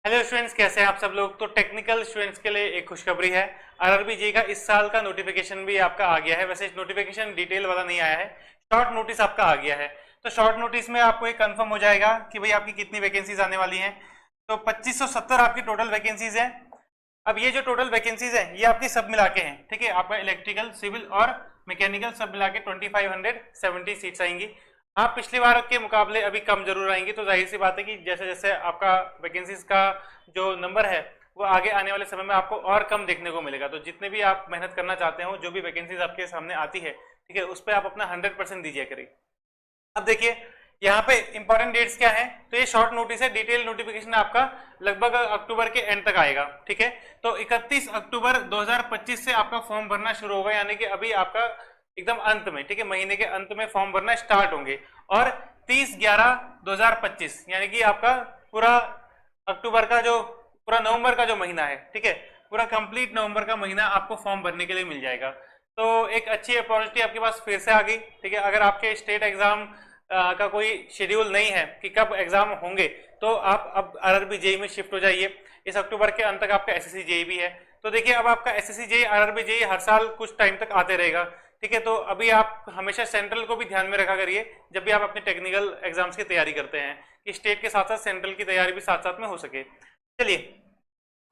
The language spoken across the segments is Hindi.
हेलो स्टूडेंट्स, कैसे हैं आप सब लोग। तो टेक्निकल स्टूडेंट्स के लिए एक खुशखबरी है। आरआरबी जी का इस साल का नोटिफिकेशन भी आपका आ गया है। वैसे नोटिफिकेशन डिटेल वाला नहीं आया है, शॉर्ट नोटिस आपका आ गया है। तो शॉर्ट नोटिस में आपको एक कंफर्म हो जाएगा कि भाई आपकी कितनी वैकेंसीज आने वाली हैं। तो 2570 आपकी टोटल वैकेंसीज हैं। अब ये जो टोटल वैकेंसीज हैं ये आपकी सब मिला के हैं, ठीक है। आपका इलेक्ट्रिकल, सिविल और मैकेनिकल सब मिला के 2570 सीट्स आएंगी। हाँ, पिछली बार के मुकाबले अभी कम जरूर आएंगी। तो जाहिर सी बात है कि जैसे जैसे आपका वैकेंसीज का जो नंबर है वो आगे आने वाले समय में आपको और कम देखने को मिलेगा। तो जितने भी आप मेहनत करना चाहते हो, जो भी वैकेंसीज आपके सामने आती है, ठीक है, उस पर आप अपना 100% दीजिए करें। अब देखिए यहाँ पे इंपॉर्टेंट डेट्स क्या है। तो ये शॉर्ट नोटिस है, डिटेल नोटिफिकेशन आपका लगभग अक्टूबर के एंड तक आएगा, ठीक है। तो 31 अक्टूबर 2025 से आपका फॉर्म भरना शुरू होगा, यानी कि अभी आपका एकदम अंत में, ठीक है, महीने के अंत में फॉर्म भरना स्टार्ट होंगे। और 30/11/2025 यानी कि आपका पूरा अक्टूबर का जो पूरा नवंबर का जो महीना है, ठीक है, पूरा कंप्लीट नवंबर का महीना आपको फॉर्म भरने के लिए मिल जाएगा। तो एक अच्छी अपॉर्चुनिटी आपके पास फिर से आ गई, ठीक है। अगर आपके स्टेट एग्जाम का कोई शेड्यूल नहीं है कि कब एग्जाम होंगे, तो आप अब आरआरबी जेई में शिफ्ट हो जाइए। इस अक्टूबर के अंत तक आपका एसएससी जेई भी है। तो देखिए अब आपका एसएससी जेई, आरआरबी जेई हर साल कुछ टाइम तक आते रहेगा, ठीक है। तो अभी आप हमेशा सेंट्रल को भी ध्यान में रखा करिए जब भी आप अपने टेक्निकल एग्जाम्स की तैयारी करते हैं, कि स्टेट के साथ साथ सेंट्रल की तैयारी भी साथ साथ में हो सके। चलिए,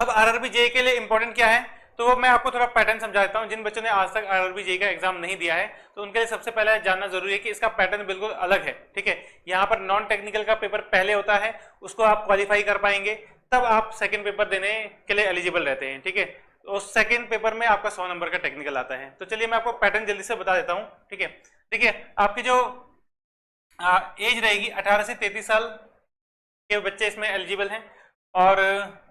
अब आरआरबी जेई के लिए इंपॉर्टेंट क्या है, तो वो मैं आपको थोड़ा पैटर्न समझा देता हूँ। जिन बच्चों ने आज तक आरआरबी जेई का एग्जाम नहीं दिया है, तो उनके लिए सबसे पहले जानना जरूरी है कि इसका पैटर्न बिल्कुल अलग है, ठीक है। यहाँ पर नॉन टेक्निकल का पेपर पहले होता है, उसको आप क्वालिफाई कर पाएंगे, तब आप सेकंड पेपर देने के लिए एलिजिबल रहते हैं, ठीक है। तो सेकंड पेपर में आपका 100 नंबर का टेक्निकल आता है। तो चलिए मैं आपको पैटर्न जल्दी से बता देता हूँ, ठीक है। देखिए आपकी जो एज रहेगी 18 से 33 साल के बच्चे इसमें एलिजिबल हैं। और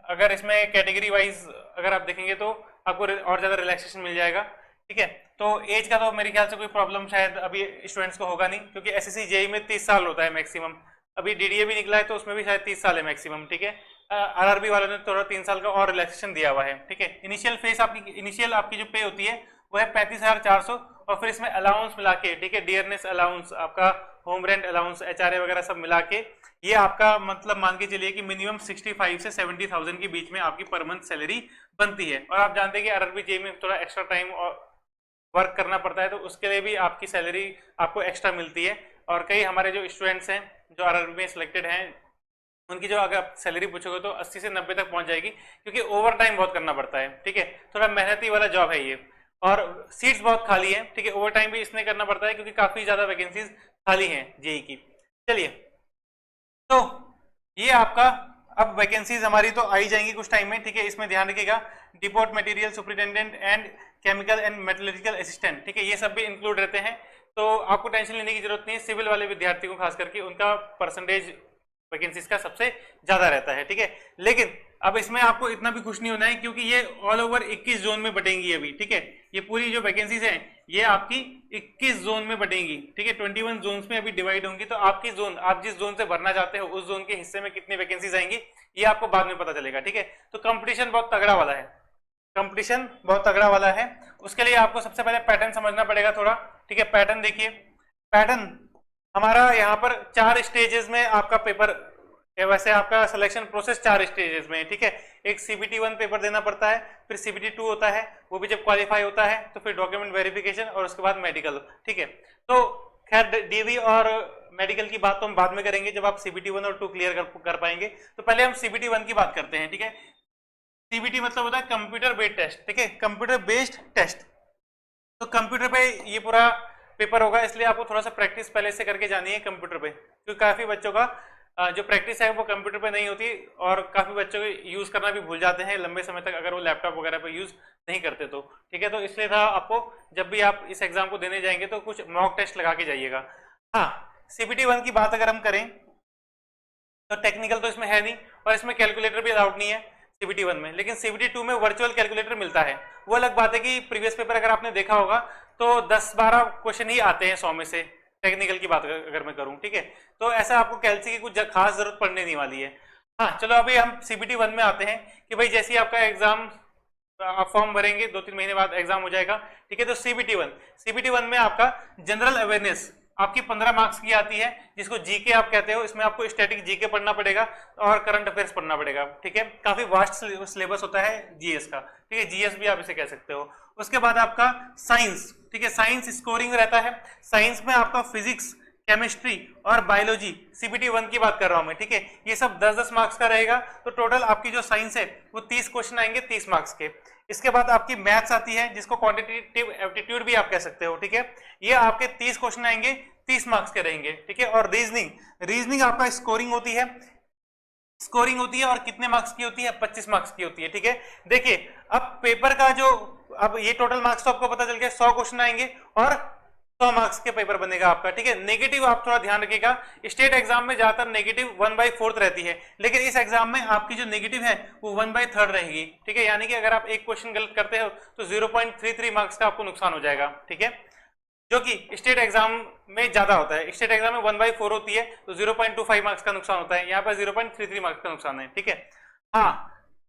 अगर इसमें कैटेगरी वाइज अगर आप देखेंगे तो आपको और ज़्यादा रिलैक्सेशन मिल जाएगा, ठीक है। तो एज का तो मेरे ख्याल से कोई प्रॉब्लम शायद अभी स्टूडेंट्स को होगा नहीं, क्योंकि एसएससी जेई में 30 साल होता है मैक्सिमम। अभी डीडीए भी निकला है तो उसमें भी शायद 30 साल है मैक्सिमम, ठीक है। आरआरबी वालों ने थोड़ा 3 साल का और रिलैक्सेशन दिया हुआ है, ठीक है। इनिशियल आपकी जो पे होती है वो है 35,400, और फिर इसमें अलाउंस मिला के, ठीक है, डियरनेस अलाउंस, आपका होम रेंट अलाउंस, एचआरए वगैरह सब मिला के ये आपका मतलब मान के चलिए कि मिनिमम 65 से 70,000 के बीच में आपकी पर मंथ सैलरी बनती है। और आप जानते हैं कि आरआरबी जेई में थोड़ा एक्स्ट्रा टाइम और वर्क करना पड़ता है, तो उसके लिए भी आपकी सैलरी आपको एक्स्ट्रा मिलती है। और कई हमारे जो स्टूडेंट्स हैं जो आरआरबी में सिलेक्टेड हैं, उनकी जो अगर आप सैलरी पूछोगे तो 80 से 90 तक पहुंच जाएगी, क्योंकि ओवर टाइम बहुत करना पड़ता है, ठीक है। थोड़ा मेहनती वाला जॉब है ये, और सीट्स बहुत खाली है, ठीक है। ओवर टाइम भी इसमें करना पड़ता है क्योंकि काफी ज्यादा वैकेंसीज खाली हैं जेई की। चलिए, तो ये आपका अब वैकेंसीज हमारी तो आई जाएंगी कुछ टाइम में, ठीक है। इसमें ध्यान रखिएगा deport material superintendent and chemical and metallurgical assistant, ठीक है, ये सब भी इंक्लूड रहते हैं। तो आपको टेंशन लेने की जरूरत नहीं है। सिविल वाले विद्यार्थी को खास करके उनका परसेंटेज वैकेंसीज का सबसे ज्यादा रहता है, ठीक है। लेकिन अब इसमें आपको इतना भी खुश नहीं होना है, क्योंकि ये ऑल ओवर 21 जोन में बटेंगी अभी, ठीक है। ये पूरी जो वैकेंसीज हैं ये आपकी 21 जोन में बटेंगी, ठीक है। 21 जोन में अभी डिवाइड होंगी। तो आपकी जोन, आप जिस जोन से भरना चाहते हो उस जोन के हिस्से में कितनी वैकेंसीज आएंगी ये आपको बाद में पता चलेगा, ठीक है। तो कंपटीशन बहुत तगड़ा वाला है, कंपटीशन बहुत तगड़ा वाला है। उसके लिए आपको सबसे पहले पैटर्न समझना पड़ेगा थोड़ा, ठीक है। पैटर्न देखिए, पैटर्न हमारा यहाँ पर 4 स्टेजेस में आपका पेपर, वैसे आपका सिलेक्शन प्रोसेस 4 स्टेजेस में है, ठीक है। एक सीबीटी 1 पेपर देना पड़ता है, फिर सीबीटी 2 होता है, वो भी जब क्वालिफाई होता है तो फिर डॉक्यूमेंट वेरिफिकेशन, और उसके बाद मेडिकल, ठीक है। तो खैर डीवी और मेडिकल की बात तो हम बाद में करेंगे जब आप सीबीटी 1 और 2 क्लियर कर पाएंगे। तो पहले हम सीबीटी 1 की बात करते हैं, ठीक है। सीबीटी मतलब होता है कंप्यूटर बेस्ड टेस्ट, ठीक है, कंप्यूटर बेस्ड टेस्ट। तो कंप्यूटर पे ये पूरा पेपर होगा, इसलिए आपको थोड़ा सा प्रैक्टिस पहले से करके जानी है कंप्यूटर पे, क्योंकि काफी बच्चों का जो प्रैक्टिस है वो कंप्यूटर पे नहीं होती, और काफी बच्चों को यूज करना भी भूल जाते हैं लंबे समय तक अगर वो लैपटॉप वगैरह पे यूज नहीं करते तो, ठीक है। तो इसलिए था आपको जब भी आप इस एग्जाम को देने जाएंगे तो कुछ मॉक टेस्ट लगा के जाइएगा। हाँ, सीबीटी 1 की बात अगर हम करें तो टेक्निकल तो इसमें है नहीं, और इसमें कैलकुलेटर भी अलाउड नहीं है सीबीटी 1 में। लेकिन सीबीटी 2 में वर्चुअल कैलकुलेटर मिलता है। वो अलग बात है कि प्रीवियस पेपर अगर आपने देखा होगा तो 10-12 क्वेश्चन ही आते हैं 100 में से, टेक्निकल की बात अगर मैं करूं, ठीक है। तो ऐसा आपको कैलसी की कुछ खास जरूरत पड़ने नहीं वाली है। हाँ चलो, अभी हम सीबीटी 1 में आते हैं कि भाई जैसे ही आपका एग्जाम, आप फॉर्म भरेंगे 2-3 महीने बाद एग्जाम हो जाएगा, ठीक है। तो सीबीटी 1 में आपका जनरल अवेयरनेस, आपकी 15 मार्क्स की आती है, जिसको जीके आप कहते हो। इसमें आपको स्टैटिक जीके पढ़ना पड़ेगा और करंट अफेयर्स पढ़ना पड़ेगा, ठीक है। काफी वास्ट सिलेबस होता है जीएस का, ठीक है, जीएस भी आप इसे कह सकते हो। उसके बाद आपका साइंस, ठीक है, साइंस स्कोरिंग रहता है। साइंस में आपका फिजिक्स, केमिस्ट्री और बायोलॉजी, सीबीटी 1 की बात कर रहा हूं मैं, ठीक है, ये सब 10-10 मार्क्स का रहेगा। तो टोटल आपकी जो साइंस है वो 30 क्वेश्चन आएंगे 30 मार्क्स के। इसके बाद आपकी मैथ्स आती है, जिसको क्वांटिटेटिव एप्टीट्यूड भी आप कह सकते हो, ठीक है, ये आपके 30 क्वेश्चन आएंगे 30 मार्क्स के रहेंगे, ठीक है। और रीजनिंग आपका स्कोरिंग होती है और कितने मार्क्स की होती है, 25 मार्क्स की होती है, ठीक है। देखिए अब पेपर का जो, अब ये टोटल मार्क्स तो आपको पता चल गया, 100 क्वेश्चन आएंगे और 100 मार्क्स के पेपर बनेगा आपका, ठीक है। नेगेटिव आप थोड़ा ध्यान रखिएगा, स्टेट एग्जाम में ज्यादातर नेगेटिव 1/4 रहती है, लेकिन इस एग्जाम में आपकी जो नेगेटिव है वो 1/3 रहेगी, ठीक है। यानी कि अगर आप एक क्वेश्चन गलत करते हो तो 0.33 मार्क्स का आपको नुकसान हो जाएगा, ठीक है, जो कि स्टेट एग्जाम में ज्यादा होता है। स्टेट एग्जाम में 1/4 होती है तो 0.25 मार्क्स का नुकसान होता है, यहाँ पर 0.33 मार्क्स का नुकसान है, ठीक है। हाँ,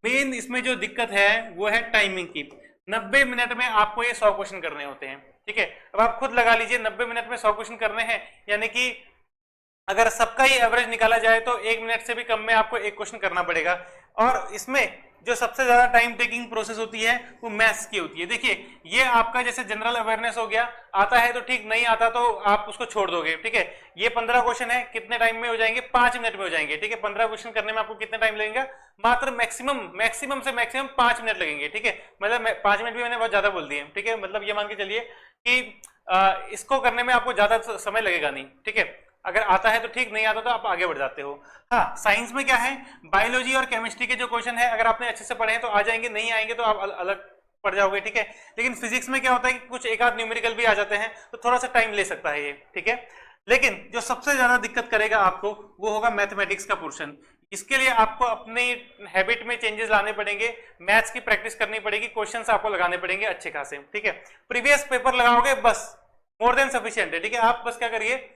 मेन इसमें जो दिक्कत है वो है टाइमिंग की। 90 मिनट में आपको ये 100 क्वेश्चन करने होते हैं, ठीक है। अब आप खुद लगा लीजिए 90 मिनट में 100 क्वेश्चन करने हैं, यानी कि अगर सबका ही एवरेज निकाला जाए तो 1 मिनट से भी कम में आपको एक क्वेश्चन करना पड़ेगा। और इसमें जो सबसे ज्यादा टाइम टेकिंग प्रोसेस होती है वो मैथ्स की होती है। देखिए ये आपका जैसे जनरल अवेयरनेस हो गया, आता है तो ठीक, नहीं आता तो आप उसको छोड़ दोगे, ठीक है। ये 15 क्वेश्चन है, कितने टाइम में हो जाएंगे, 5 मिनट में हो जाएंगे, ठीक है। 15 क्वेश्चन करने में आपको कितना टाइम लगेगा, मात्र मैक्सिमम से मैक्सिमम 5 मिनट लगेंगे, ठीक है। मतलब 5 मिनट भी मैंने बहुत ज्यादा बोल दिए, ठीक है। मतलब ये मान के चलिए कि इसको करने में आपको ज्यादा समय लगेगा नहीं, ठीक है। अगर आता है तो ठीक, नहीं आता तो आप आगे बढ़ जाते हो। हाँ, साइंस में क्या है, बायोलॉजी और केमिस्ट्री के जो क्वेश्चन है अगर आपने अच्छे से पढ़े हैं तो आ जाएंगे, नहीं आएंगे तो आप अलग पढ़ जाओगे, ठीक है। लेकिन फिजिक्स में क्या होता है कि कुछ एक आध न्यूमेरिकल भी आ जाते हैं तो थोड़ा सा टाइम ले सकता है ये, ठीक है। लेकिन जो सबसे ज्यादा दिक्कत करेगा आपको वो होगा मैथमेटिक्स का पोर्शन। इसके लिए आपको अपने हैबिट में चेंजेस लाने पड़ेंगे, मैथ्स की प्रैक्टिस करनी पड़ेगी, क्वेश्चंस आपको लगाने पड़ेंगे अच्छे खासे, ठीक है। प्रीवियस पेपर लगाओगे बस मोर देन सफिशिएंट है, ठीक है। आप बस क्या करिए,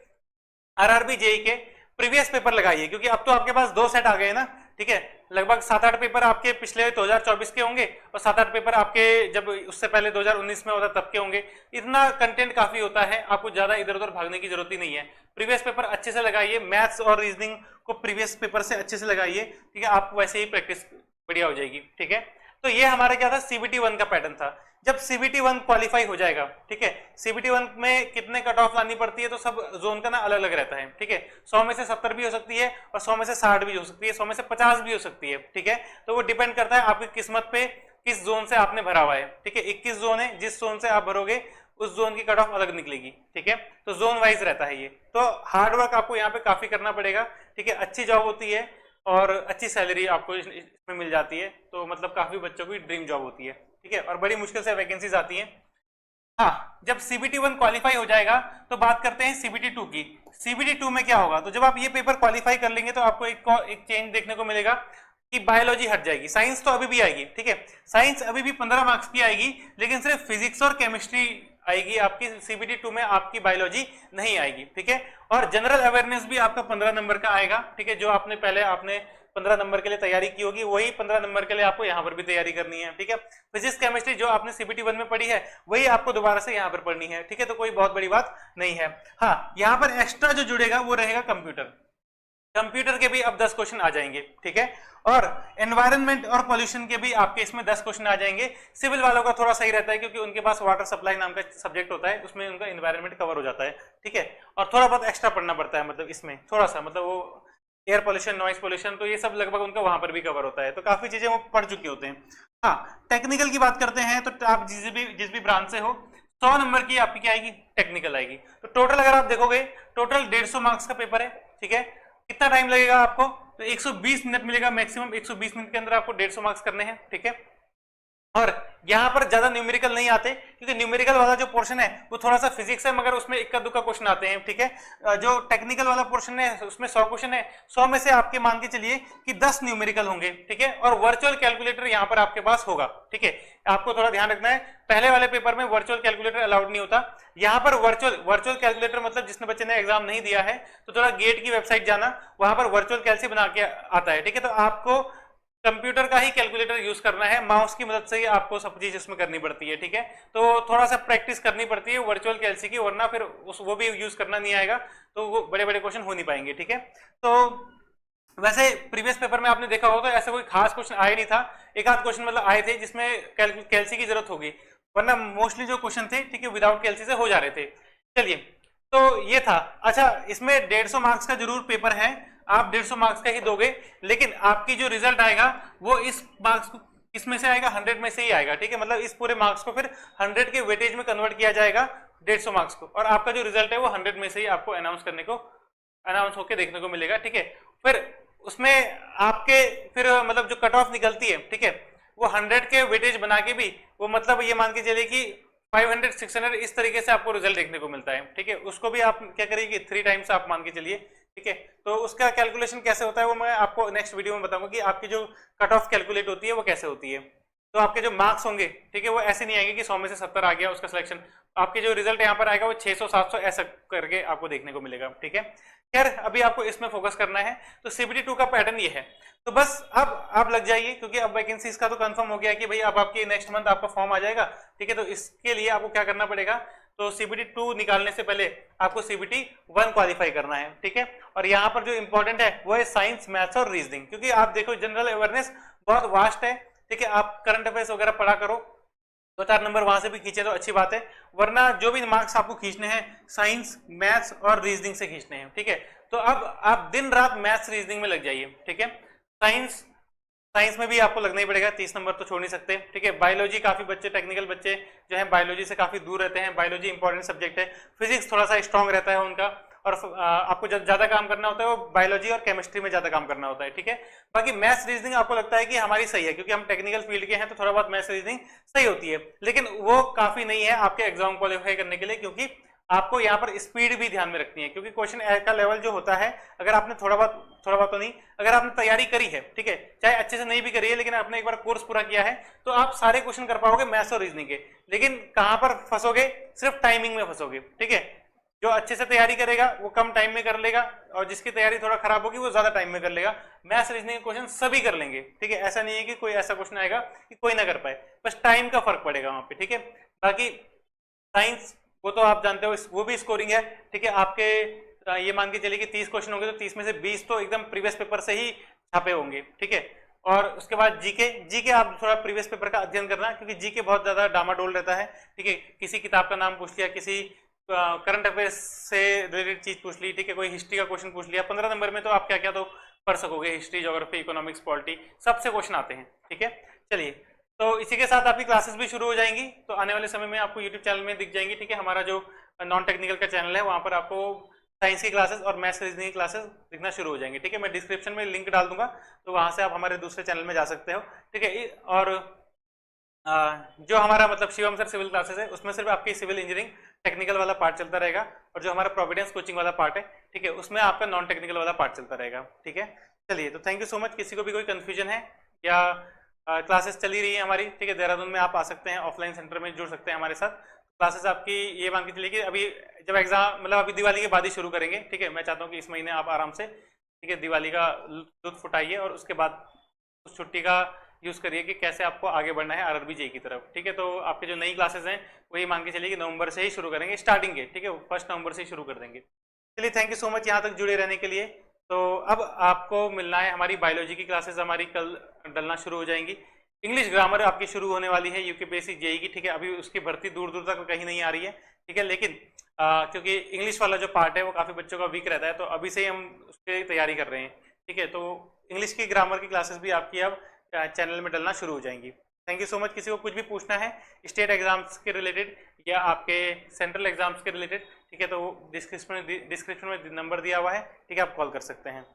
आरआरबी जेई के प्रीवियस पेपर लगाइए, क्योंकि अब तो आपके पास 2 सेट आ गए ना, ठीक है। लगभग 7-8 पेपर आपके पिछले 2024 के होंगे और 7-8 पेपर आपके जब उससे पहले 2019 में होता तब के होंगे। इतना कंटेंट काफी होता है, आपको ज्यादा इधर उधर भागने की जरूरत ही नहीं है। प्रीवियस पेपर अच्छे से लगाइए, मैथ्स और रीजनिंग को प्रीवियस पेपर से अच्छे से लगाइए, ठीक है। आपको वैसे ही प्रैक्टिस बढ़िया हो जाएगी, ठीक है। तो ये हमारा क्या था, सीबीटी 1 का पैटर्न था। जब सीबीटी 1 क्वालिफाई हो जाएगा, ठीक है, सीबीटी 1 में कितने कट ऑफ लानी पड़ती है तो सब जोन का ना अलग अलग रहता है, ठीक है। 100 में से 70 भी हो सकती है और 100 में से 60 भी हो सकती है, 100 में से 50 भी हो सकती है, ठीक है। तो वो डिपेंड करता है आपकी किस्मत पे, किस जोन से आपने भरा हुआ है, ठीक है। 21 जोन है, जिस जोन से आप भरोगे उस जोन की कट ऑफ अलग निकलेगी, ठीक है। तो जोन वाइज रहता है ये। तो हार्डवर्क आपको यहाँ पे काफी करना पड़ेगा, ठीक है। अच्छी जॉब होती है और अच्छी सैलरी आपको इसमें मिल जाती है, तो मतलब काफी बच्चों की ड्रीम जॉब होती है, ठीक है। और बड़ी मुश्किल से वैकेंसीज आती हैं। हाँ, जब सीबीटी 1 क्वालिफाई हो जाएगा तो बात करते हैं सीबीटी 2 की। सीबीटी 2 में क्या होगा, तो जब आप ये पेपर क्वालिफाई कर लेंगे तो आपको एक चेंज देखने को मिलेगा कि बायोलॉजी हट जाएगी। साइंस तो अभी भी आएगी, ठीक है, साइंस अभी भी 15 मार्क्स की आएगी, लेकिन सिर्फ फिजिक्स और केमिस्ट्री आएगी आपकी, सीबीटी 2 में आपकी बायोलॉजी नहीं आएगी, ठीक है। और जनरल अवेयरनेस भी आपका 15 नंबर का आएगा, ठीक है। जो आपने पहले 15 नंबर के लिए तैयारी की होगी वही 15 नंबर के लिए आपको यहाँ पर भी तैयारी करनी है, ठीक है। फिजिक्स केमिस्ट्री जो आपने सीबीटी 1 में पढ़ी है वही आपको दोबारा से यहाँ पर पढ़नी है, ठीक है। तो कोई बहुत बड़ी बात नहीं है। हाँ, यहाँ पर एक्स्ट्रा जो जुड़ेगा वो रहेगा कंप्यूटर के भी अब 10 क्वेश्चन आ जाएंगे, ठीक है। और एनवायरनमेंट और पॉल्यूशन के भी आपके इसमें 10 क्वेश्चन आ जाएंगे। सिविल वालों का थोड़ा सही रहता है क्योंकि उनके पास वाटर सप्लाई नाम का सब्जेक्ट होता है, उसमें उनका एनवायरनमेंट कवर हो जाता है, ठीक है। और थोड़ा बहुत एक्स्ट्रा पढ़ना पड़ता है, मतलब इसमें थोड़ा सा, मतलब वो एयर पोल्यूशन, नॉइस पोल्यूशन, तो ये सब लगभग उनका वहां पर भी कवर होता है, तो काफी चीजें वो पढ़ चुके होते हैं। हाँ, टेक्निकल की बात करते हैं तो आप जिस भी ब्रांच से हो 100 नंबर की आपकी क्या आएगी, टेक्निकल आएगी। तो टोटल अगर आप देखोगे टोटल 150 मार्क्स का पेपर है, ठीक है। कितना टाइम लगेगा आपको, तो 120 मिनट मिलेगा मैक्सिमम, 120 मिनट के अंदर आपको 150 मार्क्स करने हैं, ठीक है। और यहाँ पर ज्यादा न्यूमेरिकल नहीं आते क्योंकि न्यूमेरिकल वाला जो पोर्शन है वो थोड़ा सा फिजिक्स है, मगर उसमें इक्का दुक्का क्वेश्चन आते हैं, ठीक है। जो टेक्निकल वाला पोर्शन है उसमें 100 क्वेश्चन है, 100 में से आपके मान के चलिए कि 10 न्यूमेरिकल होंगे, ठीक है। और वर्चुअल कैलकुलेटर यहाँ पर आपके पास होगा, ठीक है। आपको थोड़ा ध्यान रखना है, पहले वाले पेपर में वर्चुअल कैलकुलेटर अलाउड नहीं होता, यहाँ पर वर्चुअल कैलकुलेटर मतलब जिसने बच्चे ने एग्जाम नहीं दिया है तो थोड़ा गेट की वेबसाइट जाना, वहां पर वर्चुअल कैलसी बना के आता है, ठीक है। तो आपको कंप्यूटर का ही कैलकुलेटर यूज करना है, माउस की मदद से ही आपको सब चीज इसमें करनी पड़ती है, ठीक है। तो थोड़ा सा प्रैक्टिस करनी पड़ती है वर्चुअल कैलसी की, वरना फिर वो भी यूज करना नहीं आएगा तो वो बड़े बड़े क्वेश्चन हो नहीं पाएंगे, ठीक है। तो वैसे प्रीवियस पेपर में आपने देखा होगा तो ऐसा कोई खास क्वेश्चन आया नहीं था, एक आध क्वेश्चन मतलब आए थे जिसमें कैलसी की जरूरत होगी, वरना मोस्टली जो क्वेश्चन थे, ठीक है, विदाउट कैलसी से हो जा रहे थे। चलिए, तो ये था। अच्छा, इसमें 150 मार्क्स का जरूर पेपर है, आप 150 मार्क्स का ही दोगे, लेकिन आपकी जो रिजल्ट आएगा वो इस मार्क्स को इसमें से आएगा, 100 में से ही आएगा, ठीक है। मतलब इस पूरे मार्क्स को फिर 100 के वेटेज में कन्वर्ट किया जाएगा 150 मार्क्स को, और आपका जो रिजल्ट है वो 100 में से ही आपको अनाउंस होकर देखने को मिलेगा, ठीक है। फिर उसमें आपके फिर मतलब जो कट ऑफ निकलती है, ठीक है, वो 100 के वेटेज बना के भी वो मतलब ये मान के चलिए कि 500 600 इस तरीके से आपको रिजल्ट देखने को मिलता है, ठीक है। उसको भी आप क्या करिए कि 3 टाइम्स आप मान के चलिए, ठीक है। तो उसका कैलकुलेशन कैसे होता है वो मैं आपको नेक्स्ट वीडियो में बताऊंगा कि आपकी जो कट ऑफ कैलकुलेट होती है वो कैसे होती है। तो आपके जो मार्क्स होंगे, ठीक है, वो ऐसे नहीं आएंगे कि 100 में से 70 आ गया उसका सिलेक्शन, आपके जो रिजल्ट यहाँ पर आएगा वो 600 700 ऐसा करके आपको देखने को मिलेगा, ठीक है। खैर, अभी आपको इसमें फोकस करना है, तो CBT 2 का पैटर्न ये है। तो बस अब आप लग जाइए, क्योंकि अब वैकेंसीज का तो कंफर्म हो गया कि भाई अब आपकी नेक्स्ट मंथ आपका फॉर्म आ जाएगा, ठीक है। तो इसके लिए आपको क्या करना पड़ेगा, तो CBT 2 निकालने से पहले आपको CBT 1 क्वालिफाई करना है, ठीक है। और यहाँ पर जो इंपॉर्टेंट है वो है साइंस, मैथ्स और रीजनिंग, क्योंकि आप देखो जनरल अवेयरनेस बहुत वास्ट है, ठीक है। आप करंट अफेयर्स वगैरह पढ़ा करो, 2-4 नंबर वहां से भी खींचे तो अच्छी बात है, वरना जो भी मार्क्स आपको खींचने हैं साइंस, मैथ्स और रीजनिंग से खींचने हैं, ठीक है। तो अब आप दिन रात मैथ्स रीजनिंग में लग जाइए, ठीक है। साइंस में भी आपको लगना ही पड़ेगा, 30 नंबर तो छोड़ नहीं सकते, ठीक है। बायोलॉजी, काफी बच्चे टेक्निकल बच्चे जो है बायोलॉजी से काफी दूर रहते हैं, बायोलॉजी इंपॉर्टेंट सब्जेक्ट है। फिजिक्स थोड़ा सा स्ट्रांग रहता है उनका, और आपको ज्यादा काम करना होता है वो बायोलॉजी और केमिस्ट्री में ज्यादा काम करना होता है, ठीक है। बाकी मैथ्स रीजनिंग आपको लगता है कि हमारी सही है, क्योंकि हम टेक्निकल फील्ड के हैं, तो थोड़ा बहुत मैथ्स रीजनिंग सही होती है, लेकिन वो काफी नहीं है आपके एग्जाम क्वालिफाई करने के लिए, क्योंकि आपको यहाँ पर स्पीड भी ध्यान में रखनी है, क्योंकि क्वेश्चन का लेवल जो होता है, अगर आपने थोड़ा बहुत तो नहीं, अगर आपने तैयारी करी है, ठीक है, चाहे अच्छे से नहीं भी करी है, लेकिन आपने एक बार कोर्स पूरा किया है, तो आप सारे क्वेश्चन कर पाओगे मैथ्स और रीजनिंग के। लेकिन कहां पर फंसोगे, सिर्फ टाइमिंग में फंसोगे, ठीक है। जो अच्छे से तैयारी करेगा वो कम टाइम में कर लेगा, और जिसकी तैयारी थोड़ा खराब होगी वो ज्यादा टाइम में कर लेगा। मैथ्स रीजनिंग के क्वेश्चन सभी कर लेंगे, ठीक है। ऐसा नहीं है कि कोई ऐसा क्वेश्चन आएगा कि कोई ना कर पाए, बस टाइम का फर्क पड़ेगा वहां पे, ठीक है। बाकी साइंस वो तो आप जानते हो, वो भी स्कोरिंग है, ठीक है। आपके ये मान के चलिए कि 30 क्वेश्चन होंगे, तो 30 में से 20 तो एकदम प्रीवियस पेपर से ही छापे होंगे, ठीक है। और उसके बाद जीके आप थोड़ा प्रीवियस पेपर का अध्ययन करना, क्योंकि जीके बहुत ज्यादा डामाडोल रहता है, ठीक है। किसी किताब का नाम पूछ लिया, किसी करंट अफेयर्स से रिलेटेड चीज पूछ ली, ठीक है, कोई हिस्ट्री का क्वेश्चन पूछ लिया, 15 नंबर में तो आप क्या क्या तो पढ़ सकोगे, हिस्ट्री, ज्योग्राफी, इकोनॉमिक्स, पॉलिटी, सबसे क्वेश्चन आते हैं, ठीक है। चलिए, तो इसी के साथ आपकी क्लासेस भी शुरू हो जाएंगी, तो आने वाले समय में आपको यूट्यूब चैनल में दिख जाएंगी, ठीक है। हमारा जो नॉन टेक्निकल का चैनल है वहां पर आपको साइंस की क्लासेस और मैथ्स रीजनिंग की क्लासेस दिखना शुरू हो जाएंगी, ठीक है। मैं डिस्क्रिप्शन में लिंक डाल दूंगा, तो वहां से आप हमारे दूसरे चैनल में जा सकते हो, ठीक है। और जो हमारा मतलब शिवम सर सिविल क्लासेस है, उसमें सिर्फ आपकी सिविल इंजीनियरिंग टेक्निकल वाला पार्ट चलता रहेगा, और जो हमारा प्रोविडेंस कोचिंग वाला पार्ट है, ठीक है, उसमें आपका नॉन टेक्निकल वाला पार्ट चलता रहेगा, ठीक है। चलिए, तो थैंक यू सो मच। किसी को भी कोई कंफ्यूजन है या क्लासेस चली रही है हमारी, ठीक है, देहरादून में आप आ सकते हैं, ऑफलाइन सेंटर में जुड़ सकते हैं हमारे साथ। क्लासेस आपकी ये मान के चलिए कि अभी जब एग्जाम मतलब अभी दिवाली के बाद ही शुरू करेंगे, ठीक है। मैं चाहता हूँ कि इस महीने आप आराम से, ठीक है, दिवाली का लुत्फ उठाइए, और उसके बाद उस छुट्टी का यूज करिए कि कैसे आपको आगे बढ़ना है आरआरबी जेईई की तरफ, ठीक है। तो आपके जो नई क्लासेस हैं वही मान के चलिए कि नवंबर से ही शुरू करेंगे, स्टार्टिंग के, ठीक है, 1 नवंबर से ही शुरू कर देंगे। चलिए, थैंक यू सो मच यहाँ तक जुड़े रहने के लिए। तो अब आपको मिलना है, हमारी बायोलॉजी की क्लासेस हमारी कल डलना शुरू हो जाएंगी। इंग्लिश ग्रामर आपकी शुरू होने वाली है यूकेपीएससी जेईई की, ठीक है। अभी उसकी भर्ती दूर दूर तक कहीं नहीं आ रही है, ठीक है, लेकिन क्योंकि इंग्लिश वाला जो पार्ट है वो काफी बच्चों का वीक रहता है, तो अभी से ही हम उसकी तैयारी कर रहे हैं, ठीक है। तो इंग्लिश की ग्रामर की क्लासेस भी आपकी अब चैनल में डलना शुरू हो जाएंगी। Thank you so much. किसी को कुछ भी पूछना है स्टेट एग्जाम्स के रिलेटेड या आपके सेंट्रल एग्जाम्स के रिलेटेड, ठीक है, तो डिस्क्रिप्शन में नंबर दिया हुआ है, ठीक है, आप कॉल कर सकते हैं।